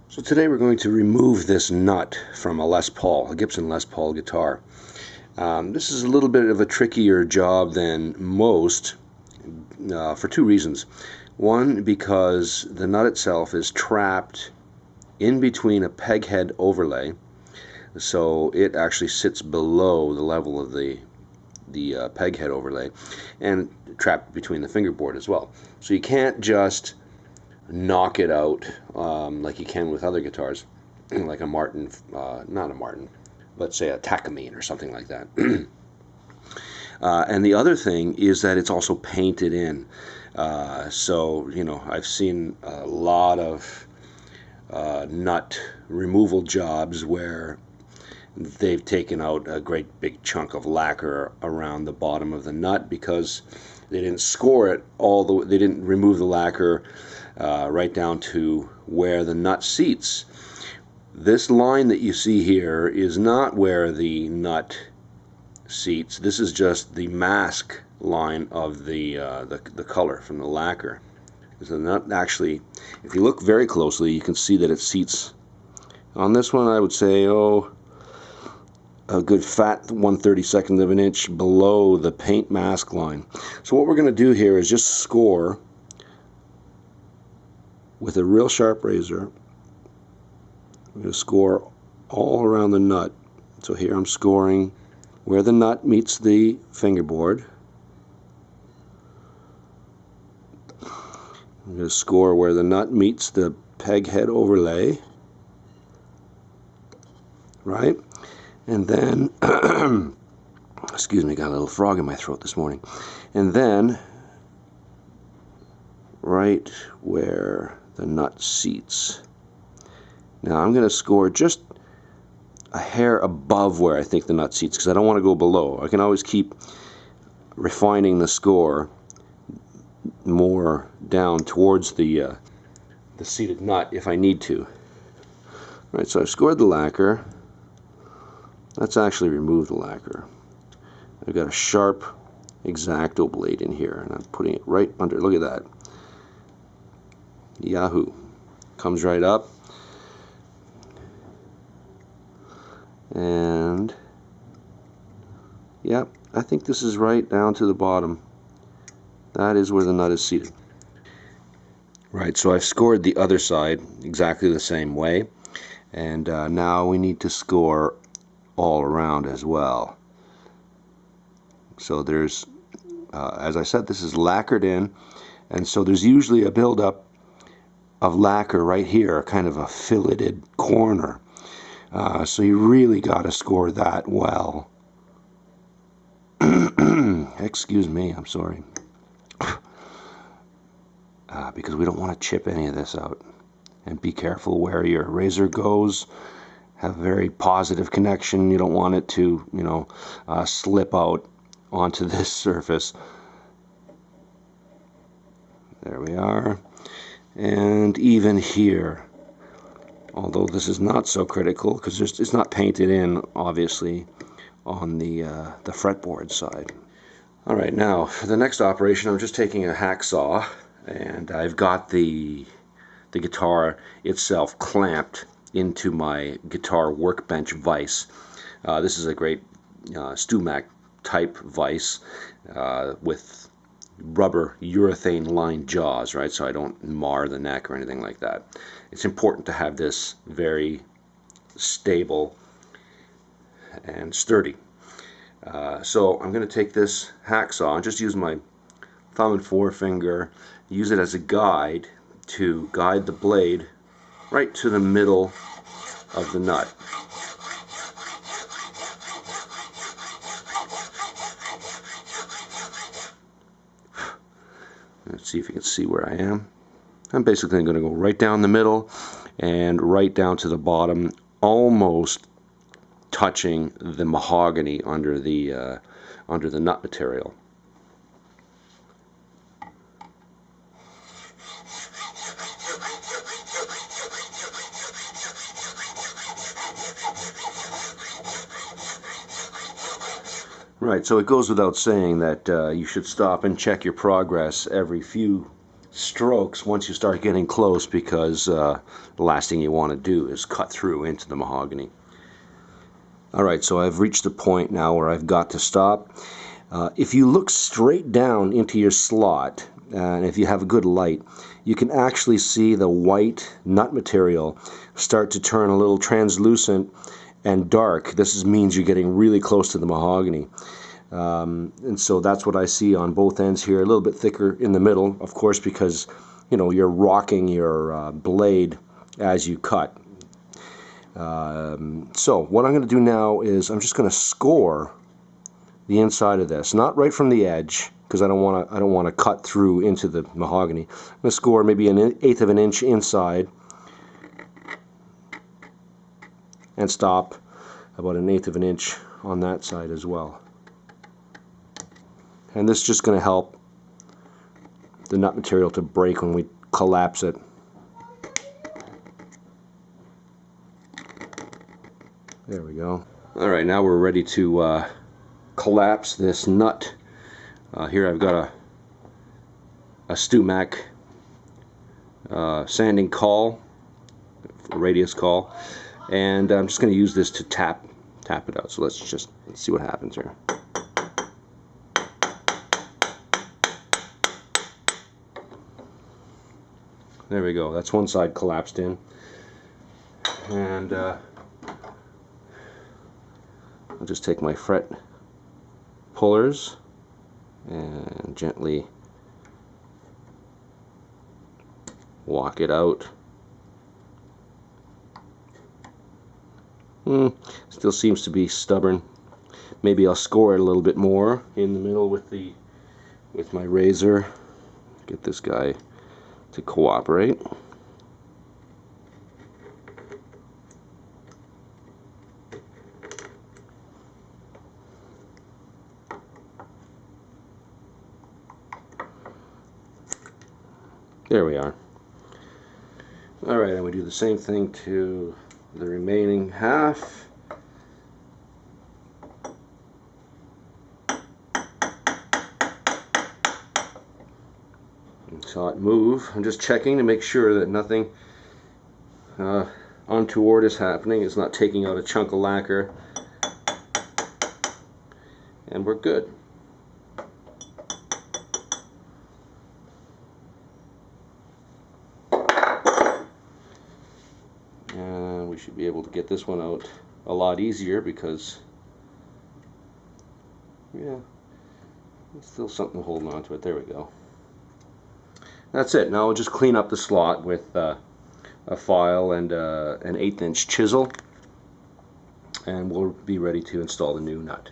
So today we're going to remove this nut from a Gibson Les Paul guitar. This is a little bit of a trickier job than most for two reasons. One, because the nut itself is trapped in between a peg head overlay, so it actually sits below the level of the peg head overlay and trapped between the fingerboard as well. So you can't just knock it out like you can with other guitars, like a Martin, not a Martin, let's say a Takamine or something like that. And the other thing is that it's also painted in. So, you know, I've seen a lot of nut removal jobs where they've taken out a great big chunk of lacquer around the bottom of the nut because they didn't score it they didn't remove the lacquer right down to where the nut seats. This line that you see here is not where the nut seats. This is just the mask line of the color from the lacquer. So the nut actually, if you look very closely, you can see that it seats on this one. I would say, a good fat 1/32 of an inch below the paint mask line. So what we're going to do here is just score with a real sharp razor. I'm going to score all around the nut. So here I'm scoring where the nut meets the fingerboard. I'm going to score where the nut meets the peg head overlay. Right? And then, excuse me, got a little frog in my throat this morning. And then, right where the nut seats. Now I'm going to score just a hair above where I think the nut seats because I don't want to go below. I can always keep refining the score more down towards the seated nut if I need to. All right, so I've scored the lacquer. Let's actually remove the lacquer. I've got a sharp X-Acto blade in here, and I'm putting it right under. Look at that. Yahoo! Comes right up. And, yep, I think this is right down to the bottom. That is where the nut is seated. Right, so I've scored the other side exactly the same way. And now we need to score all around as well. So there's, as I said, this is lacquered in, and so there's usually a buildup of lacquer right here, kind of a filleted corner. So you really got to score that well. Excuse me, I'm sorry. Because we don't want to chip any of this out. And be careful where your razor goes. Have a very positive connection. You don't want it to, you know, slip out onto this surface. There we are. And even here, although this is not so critical because it's not painted in, obviously, on the fretboard side. All right, now for the next operation, I'm just taking a hacksaw, and I've got the guitar itself clamped into my guitar workbench vise. This is a great Stumac type vise with rubber urethane lined jaws, right, so I don't mar the neck or anything like that. It's important to have this very stable and sturdy. So I'm going to take this hacksaw and just use my thumb and forefinger, use it as a guide to guide the blade right to the middle of the nut. Let's see if you can see where I am. I'm basically going to go right down the middle and right down to the bottom, almost touching the mahogany under the nut material. Right, so it goes without saying that you should stop and check your progress every few strokes once you start getting close, because the last thing you want to do is cut through into the mahogany. Alright, so I've reached the point now where I've got to stop. If you look straight down into your slot, and if you have a good light, you can actually see the white nut material start to turn a little translucent and dark. This means you're getting really close to the mahogany. And so that's what I see on both ends here, a little bit thicker in the middle, of course, because you're rocking your blade as you cut. So what I'm going to do now is I'm just going to score the inside of this, not right from the edge, because I don't want to cut through into the mahogany. I'm going to score maybe 1/8 of an inch inside and stop about 1/8 of an inch on that side as well. And this is just going to help the nut material to break when we collapse it. There we go. Alright, now we're ready to collapse this nut. Here I've got a Stumac sanding caul, radius caul, and I'm just going to use this to tap it out. So let's see what happens here. There we go. That's one side collapsed in, and I'll just take my fret pullers and gently walk it out. Still seems to be stubborn. Maybe I'll score it a little bit more in the middle with my razor. Get this guy to cooperate. There we are. Alright, and we do the same thing to the remaining half. Saw it move. I'm just checking to make sure that nothing untoward is happening. It's not taking out a chunk of lacquer. And we're good. We should be able to get this one out a lot easier because, yeah, there's still something holding on to it. There we go. That's it. Now we'll just clean up the slot with a file and an 1/8 inch chisel, and we'll be ready to install the new nut.